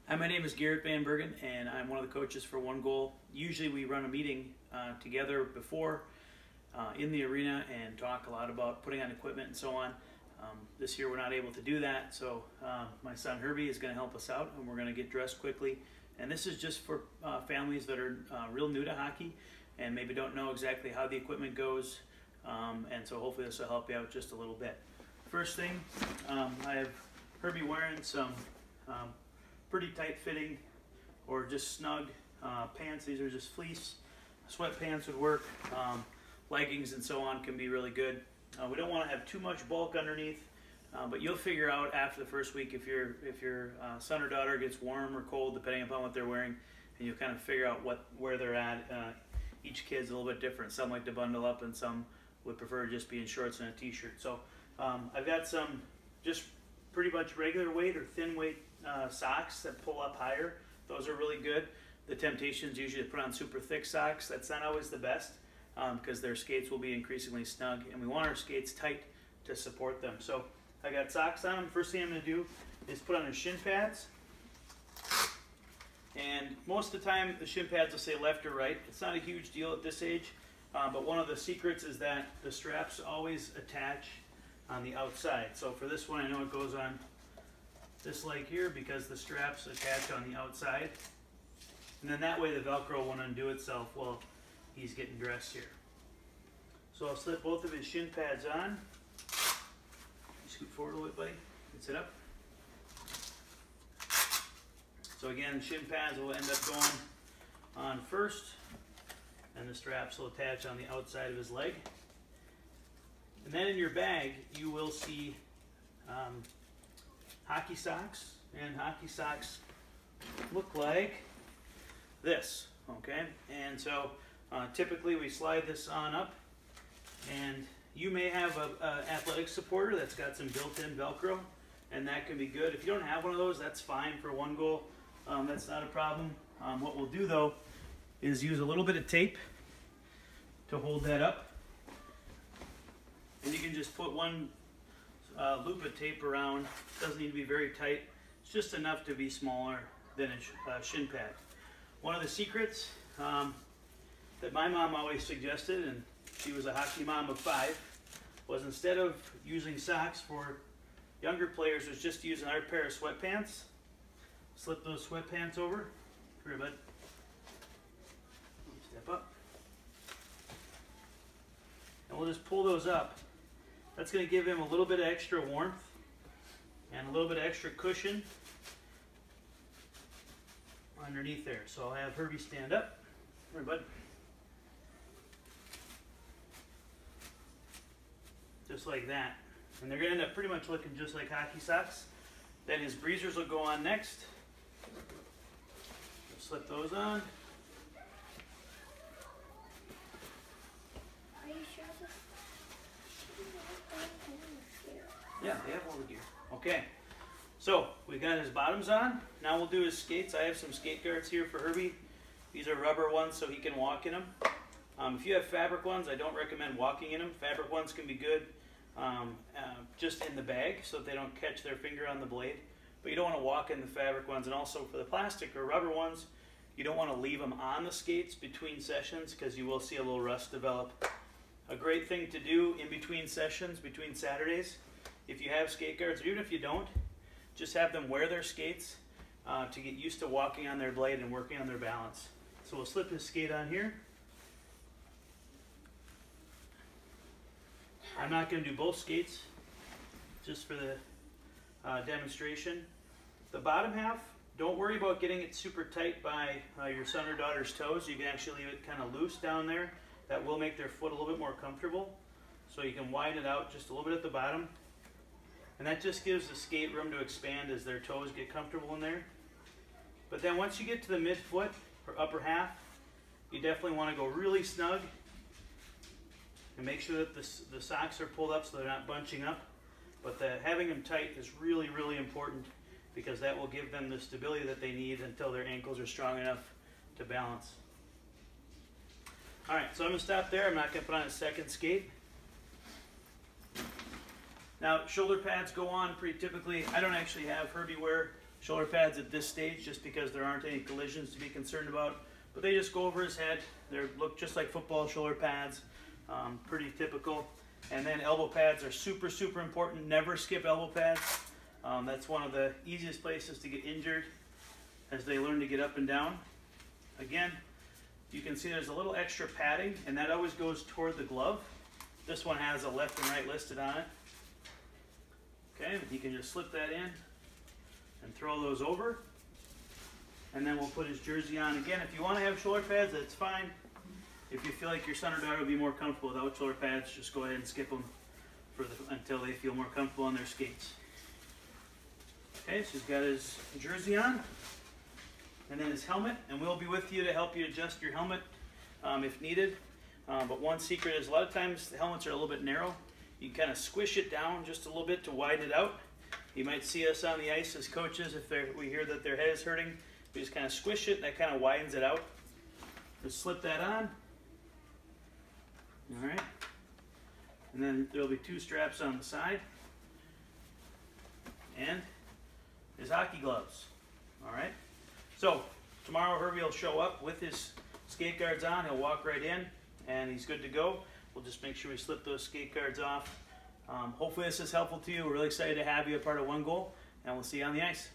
Hi, my name is Garrett Van Bergen, and I'm one of the coaches for OneGoal. Usually we run a meeting together before in the arena and talk a lot about putting on equipment and so on. This year we're not able to do that, so my son Herbie is going to help us out, and we're going to get dressed quickly. And this is just for families that are real new to hockey and maybe don't know exactly how the equipment goes, and so hopefully this will help you out just a little bit. First thing, I have Herbie wearing some pretty tight fitting or just snug pants. These are just fleece. Sweatpants would work. Leggings and so on can be really good. We don't want to have too much bulk underneath, but you'll figure out after the first week if your son or daughter gets warm or cold, depending upon what they're wearing, and you'll kind of figure out where they're at. Each kid's a little bit different. Some like to bundle up, and some would prefer to just be in shorts and a t-shirt. So I've got some just pretty much regular weight or thin weight socks that pull up higher. Those are really good. The temptation is usually to put on super thick socks. That's not always the best because their skates will be increasingly snug, and we want our skates tight to support them. So I got socks on them. First thing I'm going to do is put on the shin pads. And most of the time the shin pads will say left or right. It's not a huge deal at this age, but one of the secrets is that the straps always attach on the outside. So for this one, I know it goes on this leg here because the straps attach on the outside. And then that way the Velcro won't undo itself while he's getting dressed here. So I'll slip both of his shin pads on. Scoot forward a little bit, buddy. And sit up. So again, shin pads will end up going on first, and the straps will attach on the outside of his leg. And then in your bag, you will see hockey socks, and hockey socks look like this, okay? And so typically we slide this on up, and you may have an athletic supporter that's got some built-in Velcro, and that can be good. If you don't have one of those, that's fine for OneGoal. That's not a problem. What we'll do though is use a little bit of tape to hold that up. And you can just put one loop of tape around. It doesn't need to be very tight. It's just enough to be smaller than a shin pad. One of the secrets that my mom always suggested, and she was a hockey mom of 5, was instead of using socks for younger players, was just use another pair of sweatpants. Slip those sweatpants over. Come here, bud. Step up. And we'll just pull those up. That's going to give him a little bit of extra warmth and a little bit of extra cushion underneath there. So I'll have Herbie stand up. Come here, bud. Just like that. And they're going to end up pretty much looking just like hockey socks. Then his breezers will go on next. Slip those on. Are you sure this? Yeah, they have all the gear. Okay, so we got his bottoms on. Now we'll do his skates. I have some skate guards here for Herbie. These are rubber ones so he can walk in them. If you have fabric ones, I don't recommend walking in them. Fabric ones can be good just in the bag so that they don't catch their finger on the blade. But you don't want to walk in the fabric ones. And also for the plastic or rubber ones, you don't want to leave them on the skates between sessions because you will see a little rust develop. A great thing to do in between sessions, between Saturdays, if you have skate guards, or even if you don't, just have them wear their skates to get used to walking on their blade and working on their balance. So we'll slip his skate on here. I'm not going to do both skates, just for the demonstration. The bottom half, don't worry about getting it super tight by your son or daughter's toes. You can actually leave it kind of loose down there. That will make their foot a little bit more comfortable. So you can widen it out just a little bit at the bottom. And that just gives the skate room to expand as their toes get comfortable in there. But then once you get to the mid-foot or upper half, you definitely want to go really snug and make sure that the socks are pulled up so they're not bunching up. But having them tight is really, really important because that will give them the stability that they need until their ankles are strong enough to balance. All right, so I'm going to stop there. I'm not going to put on a second skate. Now, shoulder pads go on pretty typically. I don't actually have Herbie wear shoulder pads at this stage just because there aren't any collisions to be concerned about, but they just go over his head. They look just like football shoulder pads, pretty typical. And then elbow pads are super, super important. Never skip elbow pads. That's one of the easiest places to get injured as they learn to get up and down. Again, you can see there's a little extra padding, and that always goes toward the glove. This one has a left and right listed on it. Okay, you can just slip that in and throw those over. And then we'll put his jersey on. Again, if you want to have shoulder pads, that's fine. If you feel like your son or daughter would be more comfortable without shoulder pads, just go ahead and skip them until they feel more comfortable on their skates. Okay, so he's got his jersey on, and then his helmet, and we'll be with you to help you adjust your helmet if needed. But one secret is a lot of times the helmets are a little bit narrow. You can kind of squish it down just a little bit to widen it out. You might see us on the ice as coaches if we hear that their head is hurting. We just kind of squish it, and that kind of widens it out. Just slip that on. All right. And then there'll be 2 straps on the side. And his hockey gloves. All right. So tomorrow Herbie will show up with his skate guards on. He'll walk right in, and he's good to go. We'll just make sure we slip those skate guards off. Hopefully this is helpful to you. We're really excited to have you a part of OneGoal, and we'll see you on the ice.